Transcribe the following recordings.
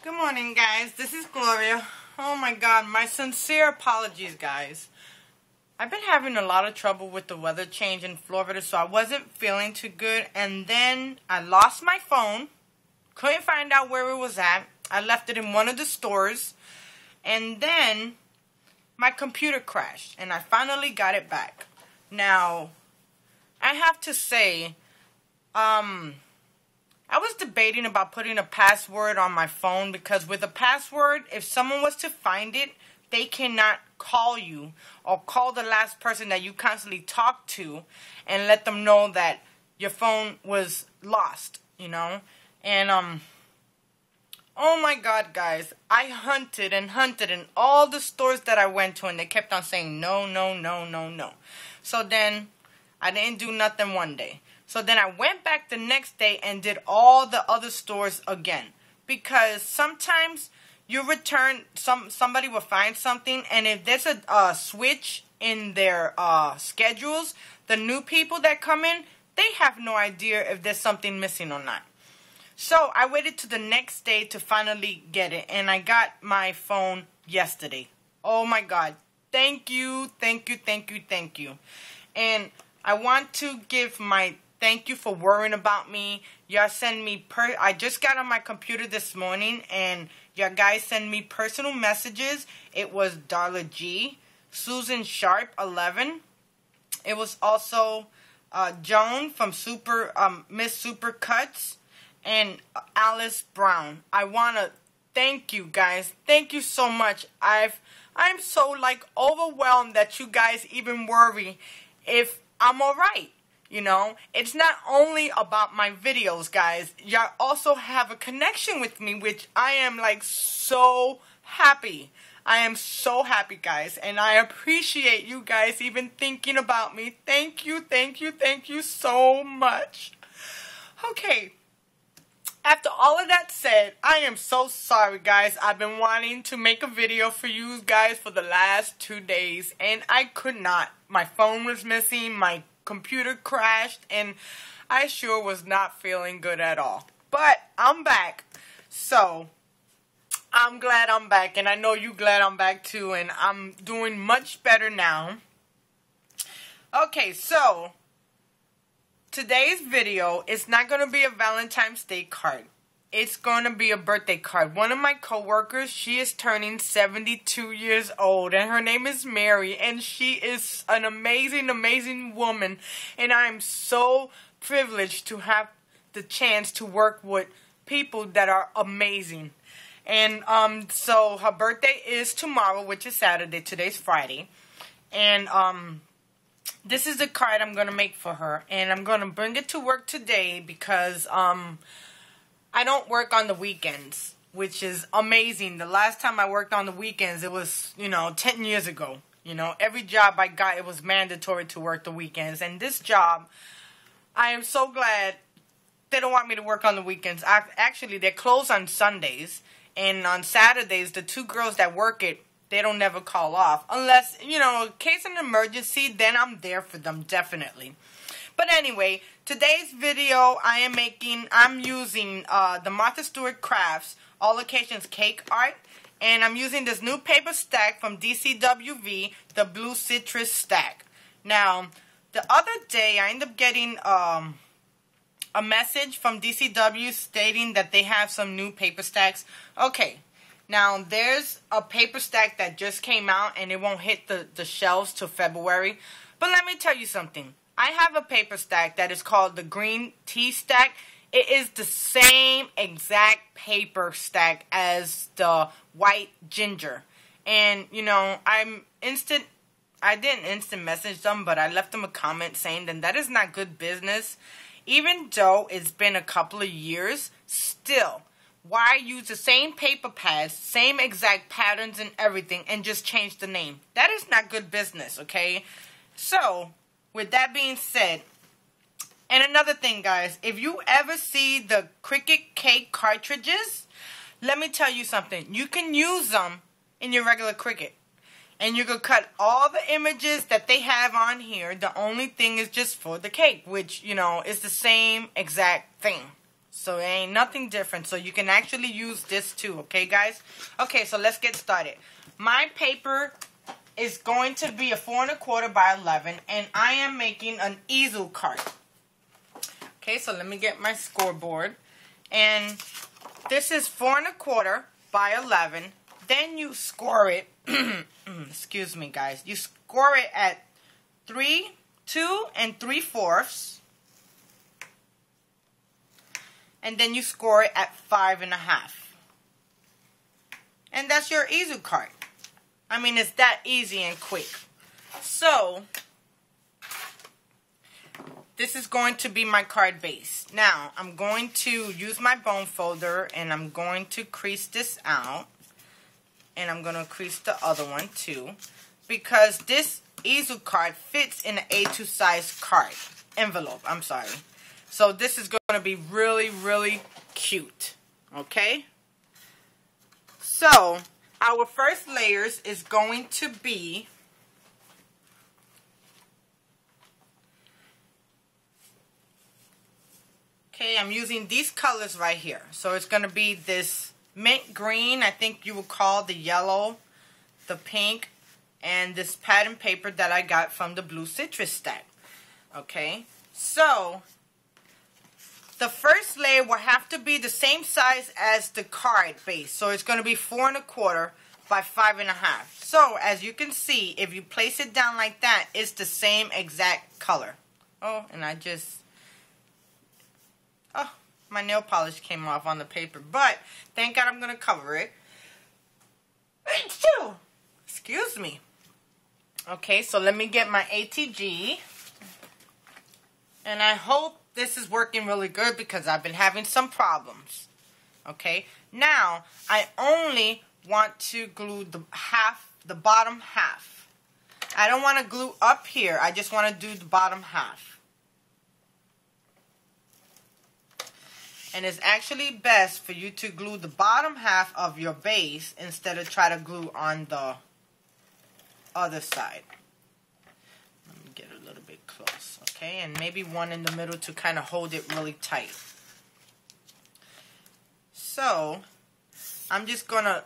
Good morning, guys. This is Gloria. Oh my god, my sincere apologies, guys. I've been having a lot of trouble with the weather change in Florida, so I wasn't feeling too good. And then I lost my phone. Couldn't find out where it was at. I left it in one of the stores. And then my computer crashed, and I finally got it back. Now, I have to say, I was debating about putting a password on my phone because with a password, if someone was to find it, they cannot call you or call the last person that you constantly talk to and let them know that your phone was lost, you know? And, oh my god, guys, I hunted and hunted in all the stores that I went to and they kept on saying no, no, no, no, no. So then, I didn't do nothing one day. So then I went back the next day and did all the other stores again. Because sometimes you return, somebody will find something, and if there's a switch in their schedules, the new people that come in, they have no idea if there's something missing or not. So I waited to the next day to finally get it, and I got my phone yesterday. Oh my god. Thank you, thank you, thank you, thank you. And I want to give my thank you for worrying about me. Y'all send me I just got on my computer this morning and y'all guys send me personal messages. It was Darla G, Susan Sharp 11. It was also Joan from Miss Super Cuts and Alice Brown. I want to thank you guys. Thank you so much. I'm so overwhelmed that you guys even worry if I'm alright. You know, it's not only about my videos, guys. Y'all also have a connection with me, which I am so happy. I am so happy, guys. And I appreciate you guys even thinking about me. Thank you, thank you, thank you so much. Okay. After all of that said, I am so sorry, guys. I've been wanting to make a video for you guys for the last 2 days, and I could not. My phone was missing, my computer crashed, and I sure was not feeling good at all. But I'm back, so I'm glad I'm back, and I know you glad I'm back too, and I'm doing much better now. Okay, so today's video is not going to be a Valentine's Day card. It's going to be a birthday card. One of my coworkers, she is turning 72 years old, and her name is Mary, and she is an amazing, amazing woman, and I am so privileged to have the chance to work with people that are amazing. And so her birthday is tomorrow, which is Saturday. Today's Friday, and this is the card I'm going to make for her, and I'm going to bring it to work today because I don't work on the weekends, which is amazing. The last time I worked on the weekends, it was, 10 years ago. Every job I got, it was mandatory to work the weekends. And this job, I am so glad they don't want me to work on the weekends. Actually, they're closed on Sundays. And on Saturdays, the 2 girls that work it, they don't never call off. Unless, in case of an emergency, then I'm there for them, definitely. But anyway, today's video I'm using the Martha Stewart Crafts All Occasions Cake Art. And I'm using this new paper stack from DCWV, the Blue Citrus Stack. Now, the other day I ended up getting a message from DCW stating that they have some new paper stacks. Okay, now there's a paper stack that just came out and it won't hit the shelves till February. But let me tell you something. I have a paper stack that is called the Green Tea Stack. It is the same exact paper stack as the White Ginger. And, I didn't instant message them, but I left them a comment saying that is not good business. Even though it's been a couple of years, still, why use the same paper pads, same exact patterns and everything, and just change the name? That is not good business, okay? So, with that being said, and another thing, guys, if you ever see the Cricut cake cartridges, let me tell you something. You can use them in your regular Cricut. And you can cut all the images that they have on here. The only thing is just for the cake, which, is the same exact thing. So it ain't nothing different. So you can actually use this too, okay guys? Okay, so let's get started. My paper is going to be a 4 1/4 by 11, and I am making an easel card. Okay, so let me get my scoreboard. And this is 4 1/4 by 11. Then you score it. Excuse me, guys. You score it at 2 3/4. And then you score it at 5 1/2. And that's your easel card. I mean, it's that easy and quick. So, this is going to be my card base. Now, I'm going to use my bone folder and I'm going to crease this out. And I'm going to crease the other one too. Because this easel card fits in an A2 size card. Envelope, I'm sorry. So this is going to be really, really cute. Okay? So, our first layers is going to be okay, I'm using these colors right here. So it's going to be this mint green, I think you would call the yellow, the pink, and this pattern paper that I got from the Blue Citrus stack. Okay? So, the first layer will have to be the same size as the card base. So it's going to be 4 1/4 by 5 1/2. So as you can see, if you place it down like that, it's the same exact color. Oh, and my nail polish came off on the paper. But thank God I'm going to cover it. Excuse me. Okay, so let me get my ATG. And I hope this is working really good because I've been having some problems. Okay, now I only want to glue the bottom half. I don't want to glue up here. I just want to do the bottom half. And it's actually best for you to glue the bottom half of your base instead of try to glue on the other side. Let me get a little bit close. Okay, and maybe one in the middle to kind of hold it really tight. So, I'm just going to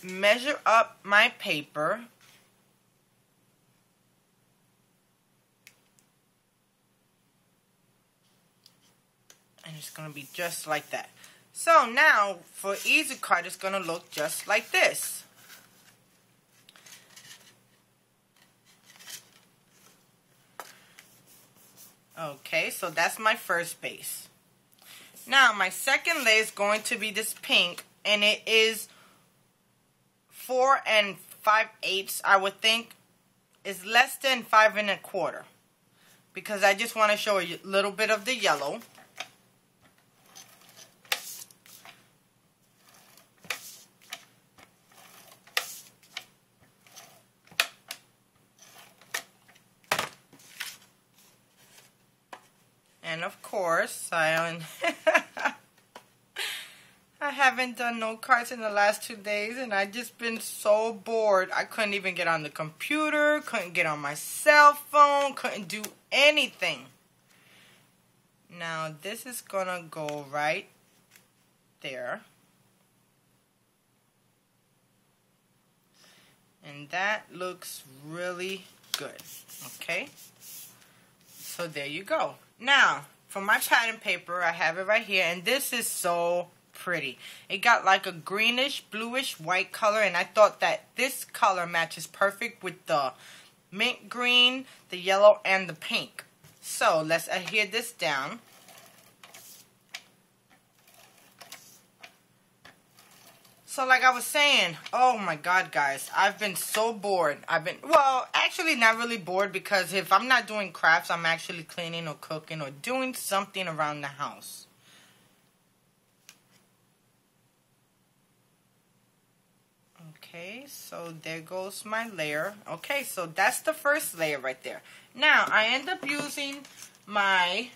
measure up my paper. And it's going to be just like that. So now, for easel card, it's going to look just like this. Okay, so that's my first base. Now, my second layer is going to be this pink, and it is 4 5/8, I would think. It's less than 5 1/4, because I just want to show a little bit of the yellow. And of course, I haven't done no cards in the last 2 days, and I've just been so bored. I couldn't even get on the computer, couldn't get on my cell phone, couldn't do anything. Now, this is gonna go right there. And that looks really good, okay? So there you go. Now, for my pattern paper, I have it right here, and this is so pretty. It got like a greenish, bluish, white color, and I thought that this color matches perfect with the mint green, the yellow, and the pink. So, let's adhere this down. So like I was saying, oh my God, guys, I've been so bored. Well, actually not really bored, because if I'm not doing crafts, I'm actually cleaning or cooking or doing something around the house. Okay, so there goes my layer. Okay, so that's the first layer right there. Now, I end up using my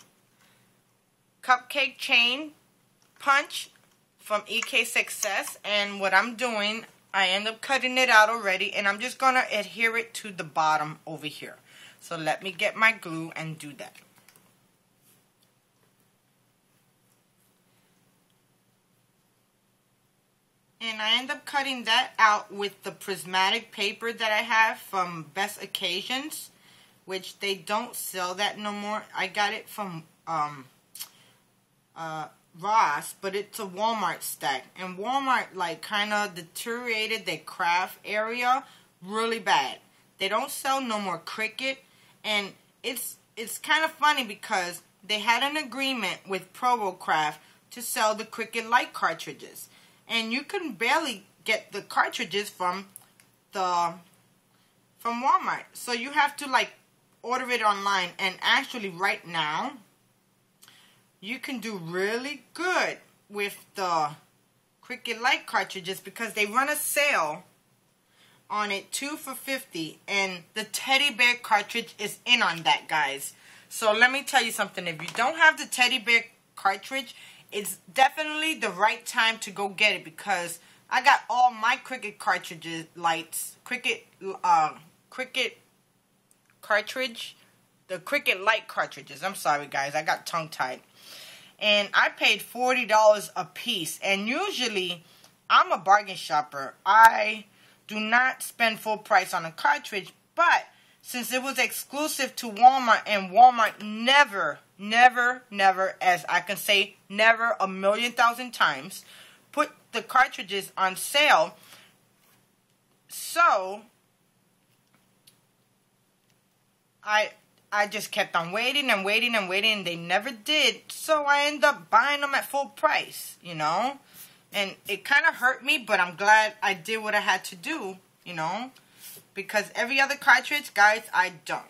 cupcake chain punch from EK Success, and what I'm doing, I end up cutting it out already, and I'm just going to adhere it to the bottom over here. So let me get my glue and do that. And I end up cutting that out with the prismatic paper that I have from Best Occasions, which they don't sell that no more. I got it from Ross, but it's a Walmart stack. And Walmart like kind of deteriorated their craft area really bad. They don't sell no more Cricut, and it's kind of funny because they had an agreement with ProvoCraft to sell the Cricut Lite cartridges, and you can barely get the cartridges from Walmart. So you have to like order it online, and actually right now you can do really good with the Cricut Lite cartridges because they run a sale on it, 2 for $50, and the teddy bear cartridge is in on that, guys. So let me tell you something. If you don't have the teddy bear cartridge, it's definitely the right time to go get it, because I got all my Cricut cartridges, Cricut cartridge, the Cricut Lite cartridges. I'm sorry, guys, I got tongue-tied. And I paid $40 a piece, and usually I'm a bargain shopper. I do not spend full price on a cartridge, but since it was exclusive to Walmart, and Walmart never, as I can say, never 1,000,000 times, put the cartridges on sale. So I just kept on waiting and waiting and waiting, and they never did. So I ended up buying them at full price, you know. And it kind of hurt me, but I'm glad I did what I had to do, you know. Because every other cartridge, guys, I don't.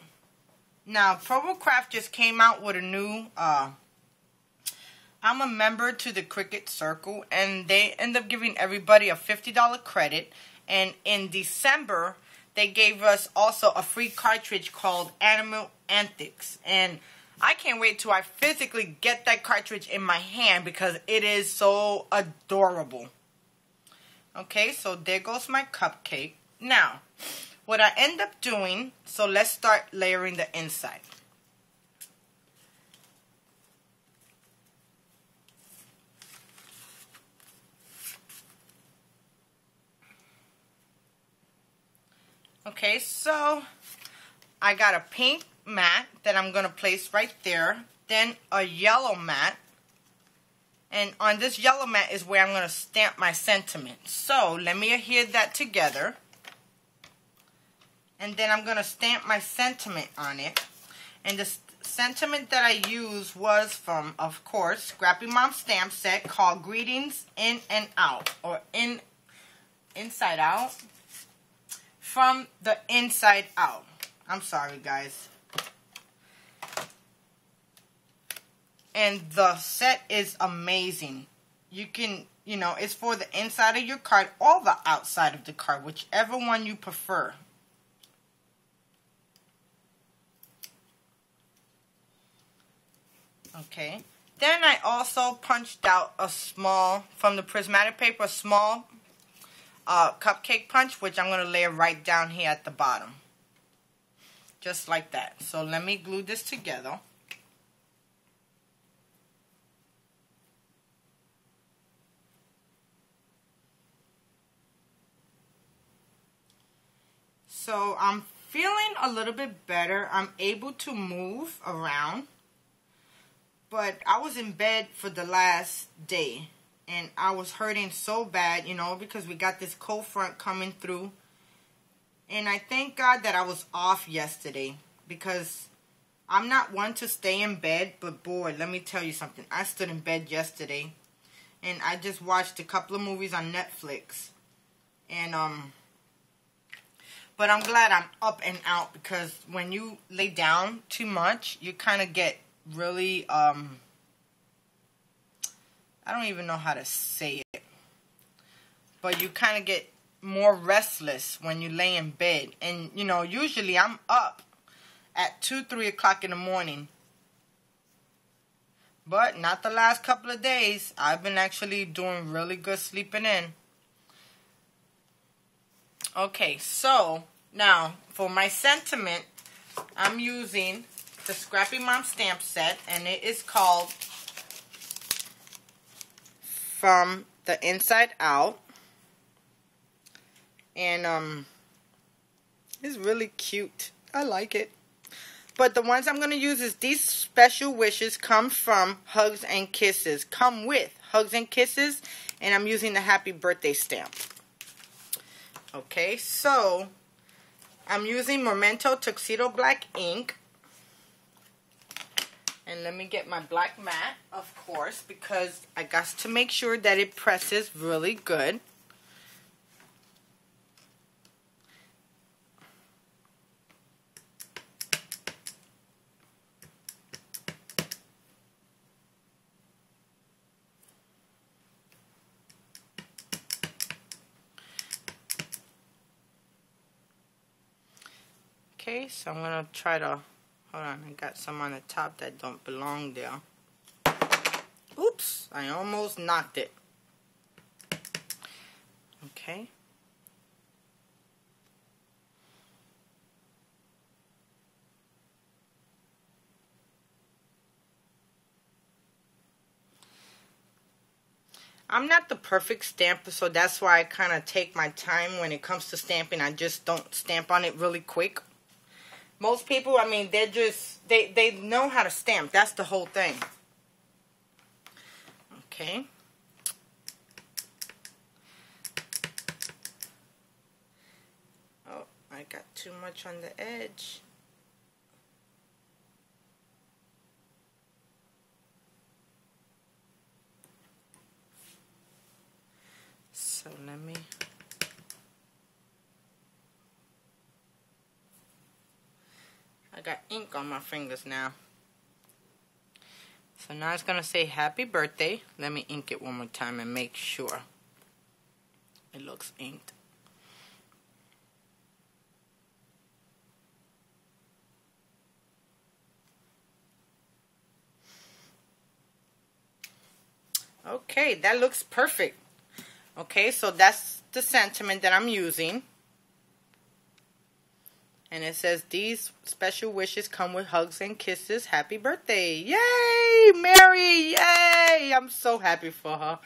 Now, ProvoCraft just came out with a new, I'm a member to the Cricut Circle, and they end up giving everybody a $50 credit. And in December, they gave us also a free cartridge called Animal Antics. And I can't wait till I physically get that cartridge in my hand because it is so adorable. Okay, so there goes my cupcake. Now, what I end up doing, so let's start layering the inside. Okay, so I got a pink mat that I'm going to place right there. Then a yellow mat. And on this yellow mat is where I'm going to stamp my sentiment. So let me adhere that together. And then I'm going to stamp my sentiment on it. And the sentiment that I used was from, of course, Scrappy Mom stamp set called Greetings In and Out. Or Inside Out. From the Inside Out. I'm sorry, guys. And the set is amazing. You can, you know, it's for the inside of your card or the outside of the card, whichever one you prefer. Okay. Then I also punched out a small, from the prismatic paper, a small cupcake punch, which I'm going to lay right down here at the bottom. Just like that. So let me glue this together. So I'm feeling a little bit better. I'm able to move around. But I was in bed for the last day. And I was hurting so bad, you know, because we got this cold front coming through. And I thank God that I was off yesterday. Because I'm not one to stay in bed. But boy, let me tell you something. I stood in bed yesterday. And I just watched a couple of movies on Netflix. And, but I'm glad I'm up and out. Because when you lay down too much, you kind of get really, I don't even know how to say it. But you kind of get more restless when you lay in bed. And, you know, usually I'm up at 2, 3 o'clock in the morning. But not the last couple of days. I've been actually doing really good sleeping in. Okay, so now for my sentiment, I'm using the Scrappy Mom stamp set. And it is called From the Inside Out. And it's really cute. I like it. But the ones I'm going to use is these special wishes come from Hugs and Kisses. Come with Hugs and Kisses. And I'm using the happy birthday stamp. Okay, so I'm using Memento Tuxedo Black ink. And let me get my black mat, of course, because I got to make sure that it presses really good. Okay, so I'm going to try to, hold on, I got some on the top that don't belong there. Oops, I almost knocked it. Okay. I'm not the perfect stamper, so that's why I kind of take my time when it comes to stamping. I just don't stamp on it really quick. Most people, I mean, they're just, they know how to stamp. That's the whole thing. Okay. Oh, I got too much on the edge. So let me... I got ink on my fingers now. So now it's going to say happy birthday. Let me ink it one more time and make sure it looks inked. Okay, that looks perfect. Okay, so that's the sentiment that I'm using. And it says, these special wishes come with hugs and kisses. Happy birthday. Yay, Mary. Yay. I'm so happy for her.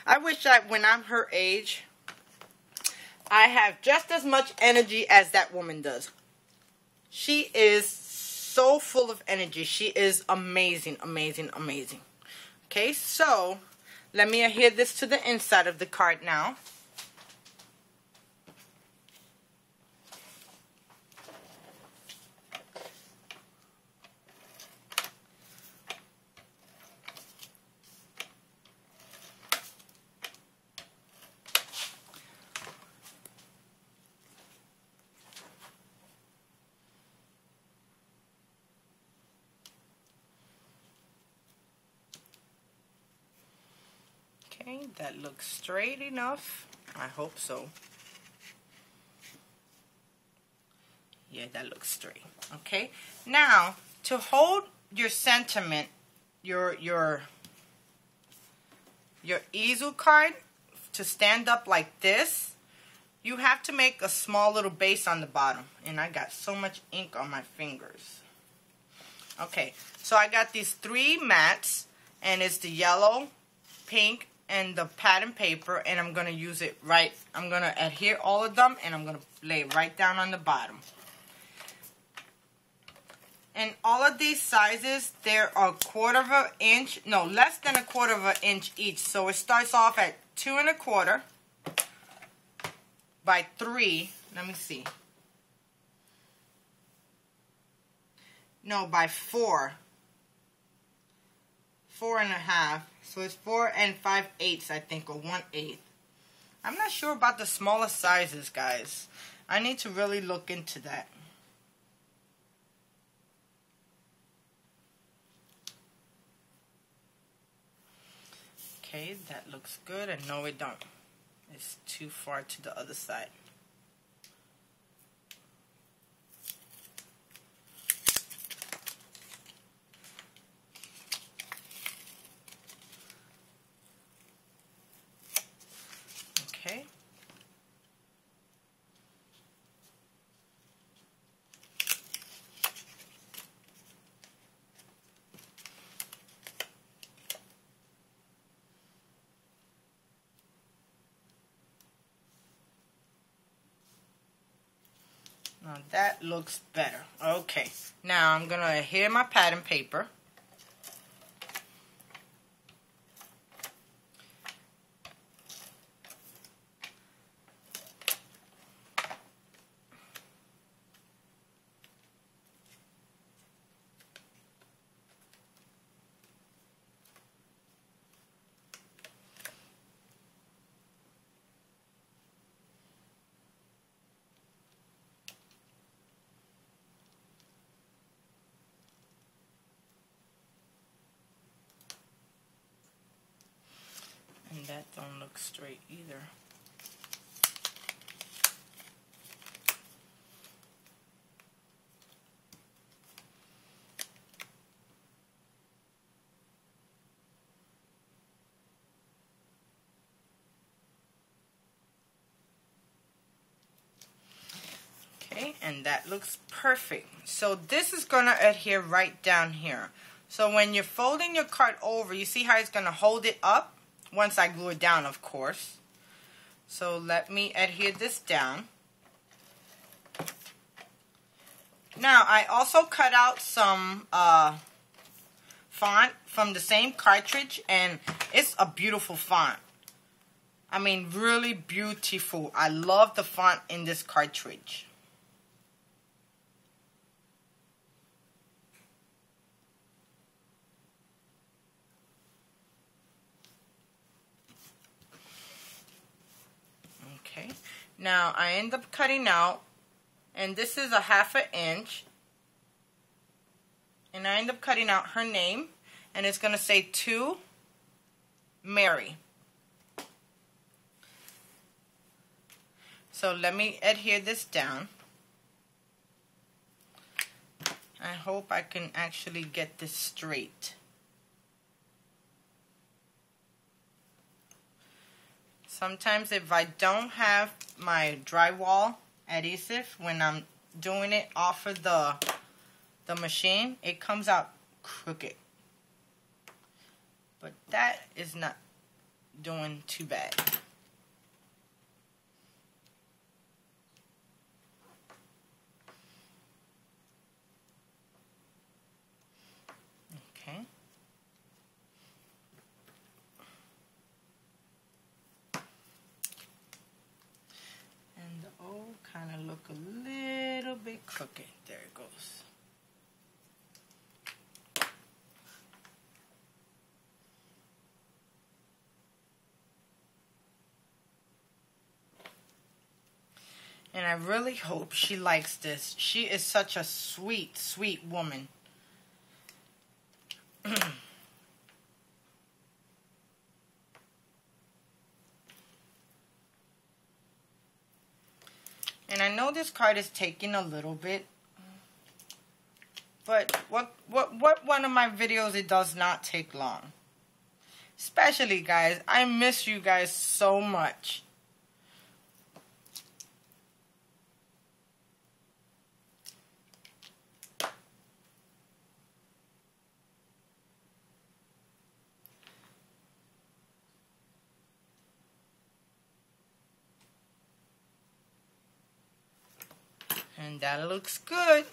I wish that when I'm her age, I have just as much energy as that woman does. She is so full of energy. She is amazing, amazing, amazing. Okay, so let me adhere this to the inside of the card now. Okay, that looks straight enough. I hope so. Yeah, that looks straight. Okay, now to hold your sentiment, your easel card to stand up like this, you have to make a small little base on the bottom. And I got so much ink on my fingers. Okay, so I got these 3 mats, and it's the yellow, pink, and the pattern paper, and I'm going to use it right. I'm going to adhere all of them, and I'm going to lay it right down on the bottom. And all of these sizes, they're a 1/4 inch, no, less than a 1/4 inch each. So it starts off at 2 1/4 by 3. Let me see. No, by 4. 4 1/2. So it's 4 5/8, I think, or 1/8. I'm not sure about the smaller sizes, guys. I need to really look into that. Okay, that looks good, and no, it don't. It's too far to the other side. Okay. Now that looks better. Okay, now I'm gonna adhere my pattern paper. And that don't look straight either. Okay, and that looks perfect. So this is going to adhere right down here. So when you're folding your card over, you see how it's going to hold it up? Once I glue it down, of course. So let me adhere this down. Now, I also cut out some font from the same cartridge, and it's a beautiful font. I mean, really beautiful. I love the font in this cartridge. Okay, now I end up cutting out, and this is a 1/2 inch, and I end up cutting out her name, and it's going to say to Mary. So let me adhere this down. I hope I can actually get this straight. Sometimes if I don't have my drywall adhesive, when I'm doing it off of the machine, it comes out crooked. But that is not doing too bad. Okay. And the O kind of look a little bit crooked. There it goes. And I really hope she likes this. She is such a sweet, sweet woman. And I know this card is taking a little bit, but what one of my videos, it does not take long. Especially, guys, I miss you guys so much. And that looks good.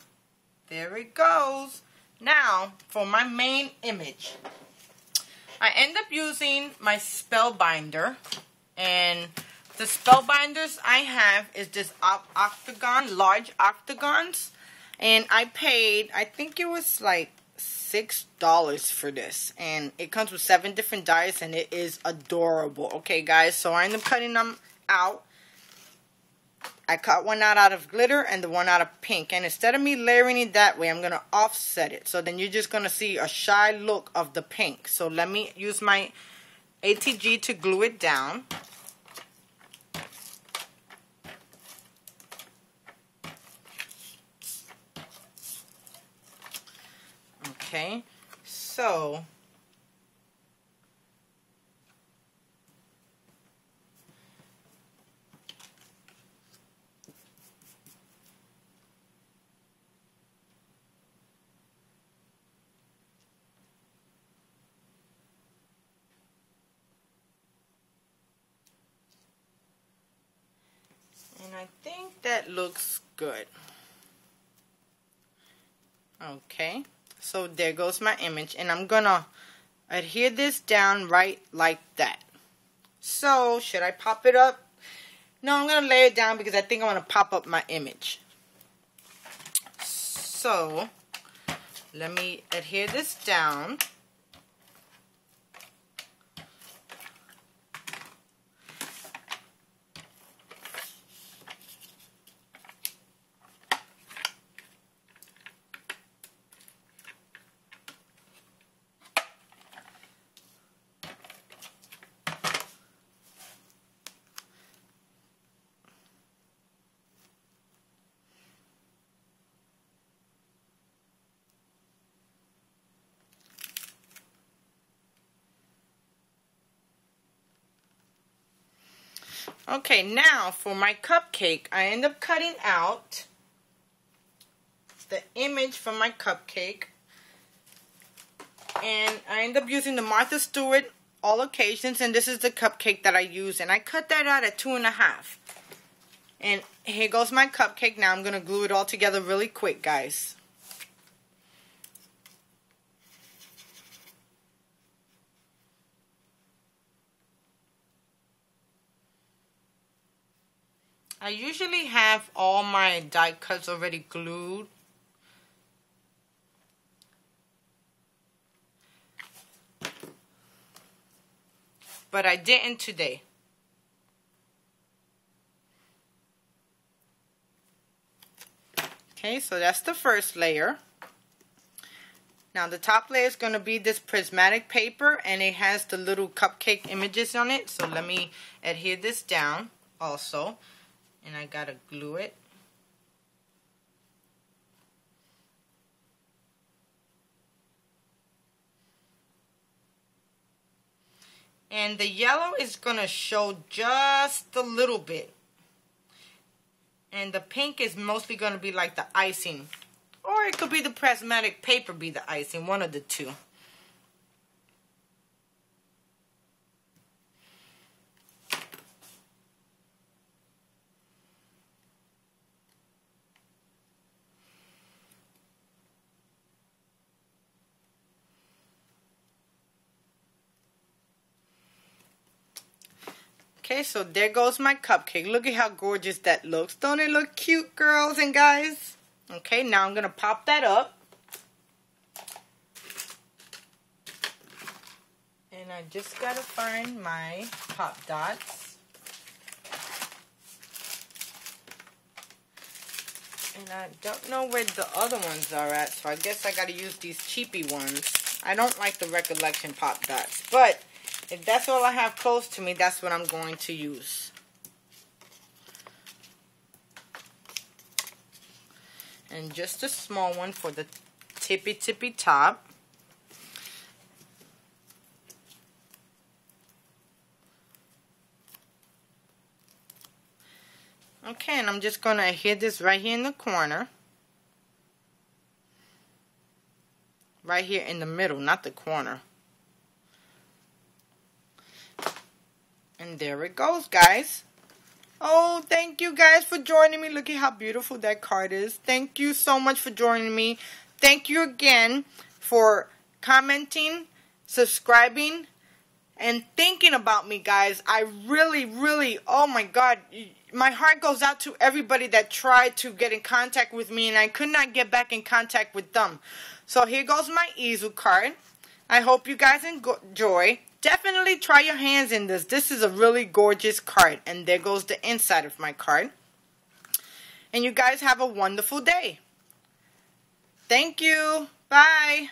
There it goes. Now, for my main image. I end up using my Spellbinder. And the Spellbinders I have is this octagon, large octagons. And I paid, I think it was like $6 for this. And it comes with 7 different dies, and it is adorable. Okay, guys, so I end up cutting them out. I cut one out of glitter and the one out of pink. And instead of me layering it that way, I'm going to offset it. So then you're just going to see a shy look of the pink. So let me use my ATG to glue it down. Okay, so and I think that looks good. Okay, so there goes my image, and I'm gonna adhere this down right like that. So, should I pop it up? No, I'm gonna lay it down because I think I want to pop up my image. So, let me adhere this down. Okay, now for my cupcake, I end up cutting out the image from my cupcake. And I end up using the Martha Stewart All Occasions, and this is the cupcake that I use. And I cut that out at 2.5. And here goes my cupcake. Now I'm going to glue it all together really quick, guys. I usually have all my die cuts already glued. But I didn't today. Okay, so that's the first layer. Now the top layer is going to be this prismatic paper, and it has the little cupcake images on it. So let me adhere this down also. And I gotta glue it. And the yellow is gonna show just a little bit. And the pink is mostly gonna be like the icing. Or it could be the prismatic paper be the icing, one of the two. Okay, so there goes my cupcake. Look at how gorgeous that looks. Don't it look cute, girls and guys? Okay, now I'm going to pop that up. And I just got to find my Pop Dots. And I don't know where the other ones are at, so I guess I got to use these cheapy ones. I don't like the Recollection Pop Dots, but if that's all I have close to me, that's what I'm going to use. And just a small one for the tippy top. Okay, and I'm just going to adhere this right here in the corner. Right here in the middle, not the corner. And there it goes, guys. Oh, thank you guys for joining me. Look at how beautiful that card is. Thank you so much for joining me. Thank you again for commenting, subscribing, and thinking about me, guys. I really, oh my God, my heart goes out to everybody that tried to get in contact with me, and I could not get back in contact with them. So here goes my easel card. I hope you guys enjoy. Definitely try your hands in this. This is a really gorgeous card. And there goes the inside of my card. And you guys have a wonderful day. Thank you. Bye.